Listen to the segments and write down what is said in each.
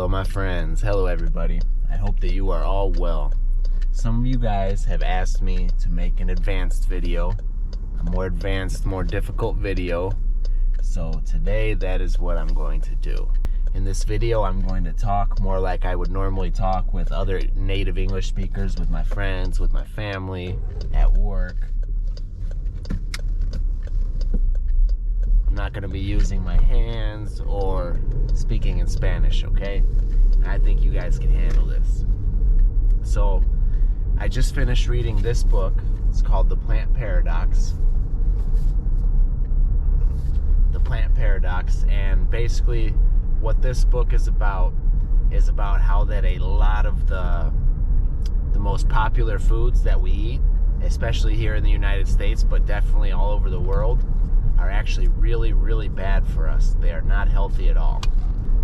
Hello my friends, hello everybody. I hope that you are all well. Some of you guys have asked me to make an advanced video, a more advanced, more difficult video. So today that is what I'm going to do. In this video I'm going to talk more like I would normally talk with other native English speakers, with my friends, with my family, at work. I'm not going to be using my hands or speaking in Spanish, okay? I think you guys can handle this. So, I just finished reading this book. It's called The Plant Paradox. The Plant Paradox, and basically what this book is about how that a lot of the most popular foods that we eat, especially here in the United States, but definitely all over the world, are actually really, really bad for us. They are not healthy at all.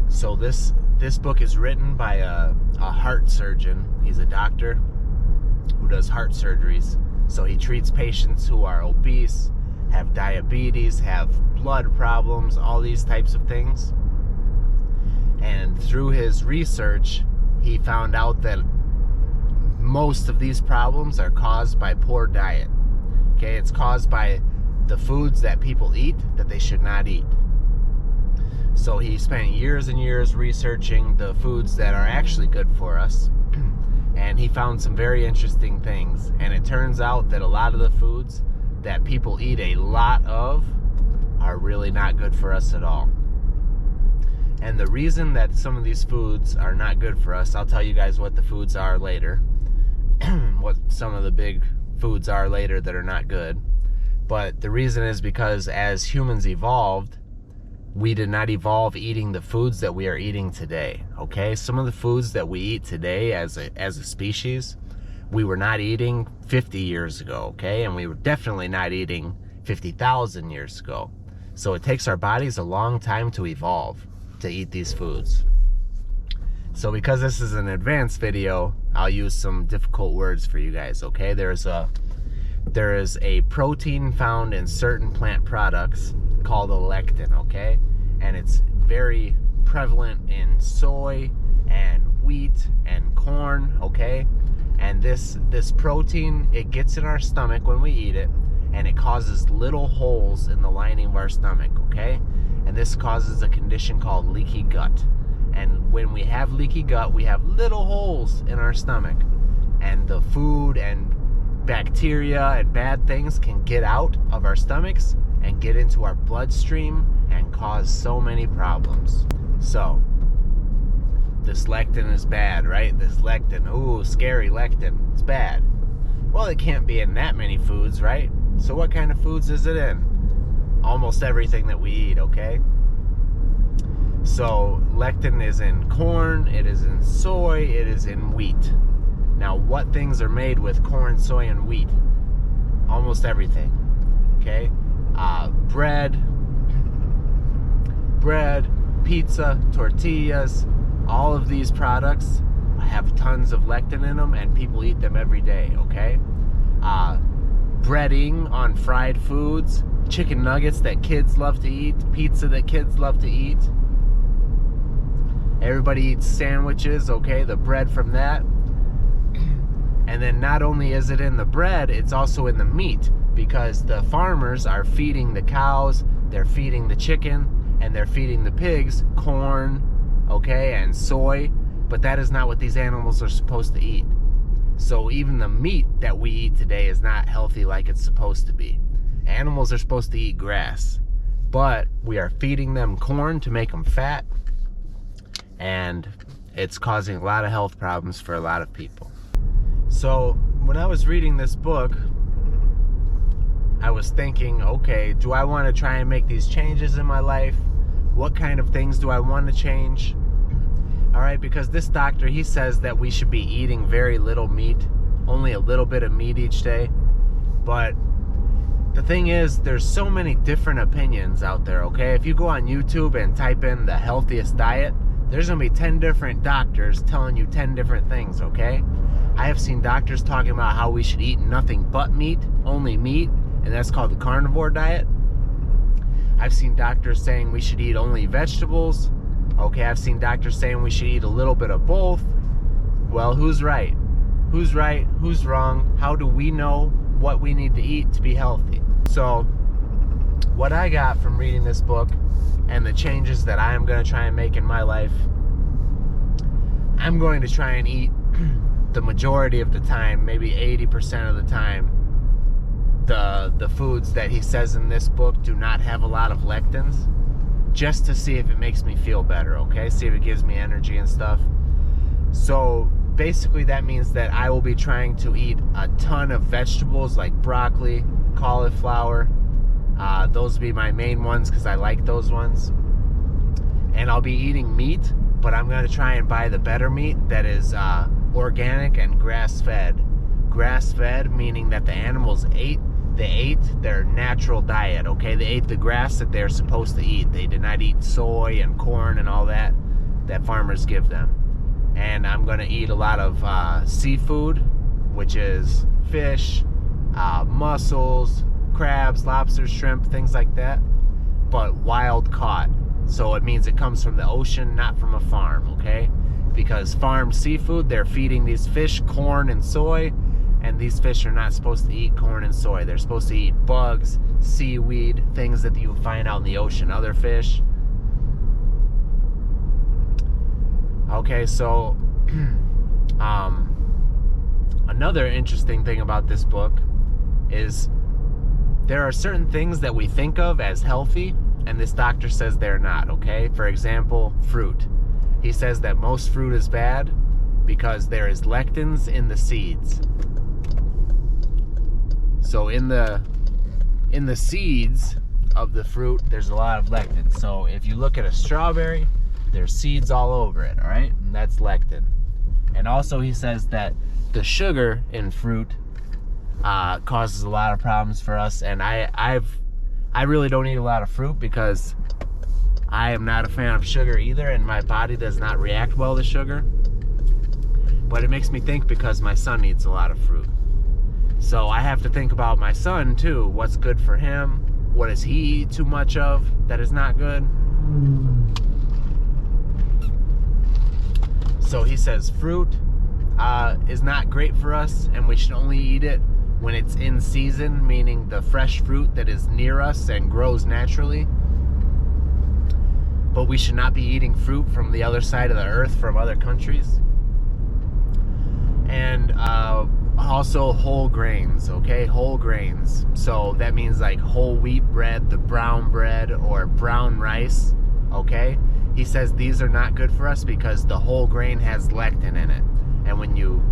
So this book is written by a heart surgeon. He's a doctor who does heart surgeries. So he treats patients who are obese, have diabetes, have blood problems, all these types of things. And through his research, he found out that most of these problems are caused by poor diet. Okay, it's caused by the foods that people eat that they should not eat. So he spent years and years researching the foods that are actually good for us, and he found some very interesting things. And it turns out that a lot of the foods that people eat a lot of are really not good for us at all. And the reason that some of these foods are not good for us, I'll tell you guys what the foods are later, what some of the big foods are later that are not good. But the reason is because as humans evolved, we did not evolve eating the foods that we are eating today, okay? Some of the foods that we eat today as a species, we were not eating 50 years ago, okay? And we were definitely not eating 50,000 years ago. So it takes our bodies a long time to evolve to eat these foods. So because this is an advanced video, I'll use some difficult words for you guys, okay? There is a protein found in certain plant products called a lectin, okay? And it's very prevalent in soy and wheat and corn, okay? And this protein, it gets in our stomach when we eat it, and it causes little holes in the lining of our stomach, okay? And this causes a condition called leaky gut. And when we have leaky gut, we have little holes in our stomach, and the food and bacteria and bad things can get out of our stomachs and get into our bloodstream and cause so many problems. So this lectin is bad, right? This lectin, ooh, scary lectin, it's bad. Well, it can't be in that many foods, right? So what kind of foods is it in? Almost everything that we eat, okay? So lectin is in corn, it is in soy, it is in wheat. Now, what things are made with corn, soy, and wheat? Almost everything, okay? Bread, pizza, tortillas, all of these products have tons of lectin in them, and people eat them every day, okay? Breading on fried foods, chicken nuggets that kids love to eat, pizza that kids love to eat. Everybody eats sandwiches, okay? The bread from that. And then not only is it in the bread, it's also in the meat, because the farmers are feeding the cows, they're feeding the chicken, and they're feeding the pigs corn, okay, and soy, but that is not what these animals are supposed to eat. So even the meat that we eat today is not healthy like it's supposed to be. Animals are supposed to eat grass, but we are feeding them corn to make them fat, and it's causing a lot of health problems for a lot of people. So when I was reading this book, I was thinking, okay, do I want to try and make these changes in my life? What kind of things do I want to change? All right, because this doctor, he says that we should be eating very little meat, only a little bit of meat each day. But the thing is, there's so many different opinions out there, okay? If you go on YouTube and type in the healthiest diet, there's going to be 10 different doctors telling you 10 different things, okay? I have seen doctors talking about how we should eat nothing but meat, only meat, and that's called the carnivore diet. I've seen doctors saying we should eat only vegetables, Okay, I've seen doctors saying we should eat a little bit of both. Well, who's right? Who's right? Who's wrong? How do we know what we need to eat to be healthy? So, what I got from reading this book and the changes that I am going to try and make in my life, I'm going to try and eat the majority of the time, maybe 80% of the time, the foods that he says in this book do not have a lot of lectins, just to see if it makes me feel better, okay? See if it gives me energy and stuff. So basically that means that I will be trying to eat a ton of vegetables like broccoli, cauliflower. Those will be my main ones because I like those ones. And I'll be eating meat, but I'm going to try and buy the better meat that is organic and grass-fed. Grass-fed meaning that the animals ate their natural diet, okay? They ate the grass that they're supposed to eat. They did not eat soy and corn and all that farmers give them. And I'm going to eat a lot of seafood, which is fish, mussels, crabs, lobsters, shrimp, things like that, but wild caught. So it means it comes from the ocean, not from a farm, okay? Because farmed seafood, they're feeding these fish corn and soy, and these fish are not supposed to eat corn and soy. They're supposed to eat bugs, seaweed, things that you find out in the ocean, other fish. Okay, so another interesting thing about this book is there are certain things that we think of as healthy, and this doctor says they're not, okay? For example, fruit. He says that most fruit is bad because there is lectins in the seeds. So in the seeds of the fruit, there's a lot of lectins. So if you look at a strawberry, there's seeds all over it, all right? And that's lectin. And also he says that the sugar in fruit causes a lot of problems for us. And I really don't eat a lot of fruit because I am not a fan of sugar either, and my body does not react well to sugar. But it makes me think because my son eats a lot of fruit. So I have to think about my son too. What's good for him? What does he eat too much of that is not good? So he says fruit is not great for us, and we should only eat it when it's in season, meaning the fresh fruit that is near us and grows naturally. But we should not be eating fruit from the other side of the earth, from other countries. And also whole grains, okay? Whole grains. So that means like whole wheat bread, the brown bread, or brown rice, okay? He says these are not good for us because the whole grain has lectin in it. And when you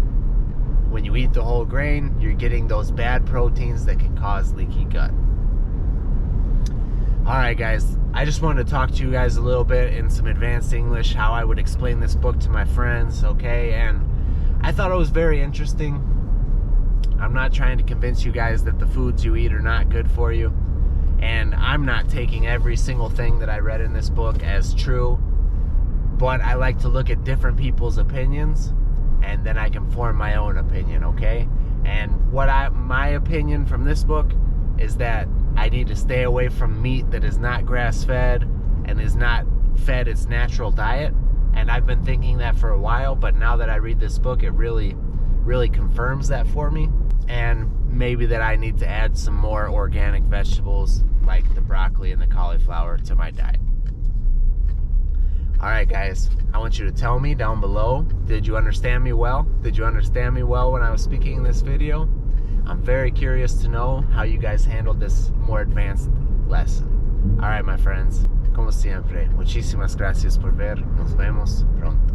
eat the whole grain, you're getting those bad proteins that can cause leaky gut. Alright guys, I just wanted to talk to you guys a little bit in some advanced English, how I would explain this book to my friends, okay? And I thought it was very interesting. I'm not trying to convince you guys that the foods you eat are not good for you. And I'm not taking every single thing that I read in this book as true. But I like to look at different people's opinions, and then I can form my own opinion, okay? And my opinion from this book is that I need to stay away from meat that is not grass-fed and is not fed its natural diet. And I've been thinking that for a while, but now that I read this book, it really, really confirms that for me. And maybe that I need to add some more organic vegetables like the broccoli and the cauliflower to my diet. Alright guys, I want you to tell me down below, did you understand me well? Did you understand me well when I was speaking in this video? I'm very curious to know how you guys handled this more advanced lesson. Alright my friends, como siempre, muchísimas gracias por ver, nos vemos pronto.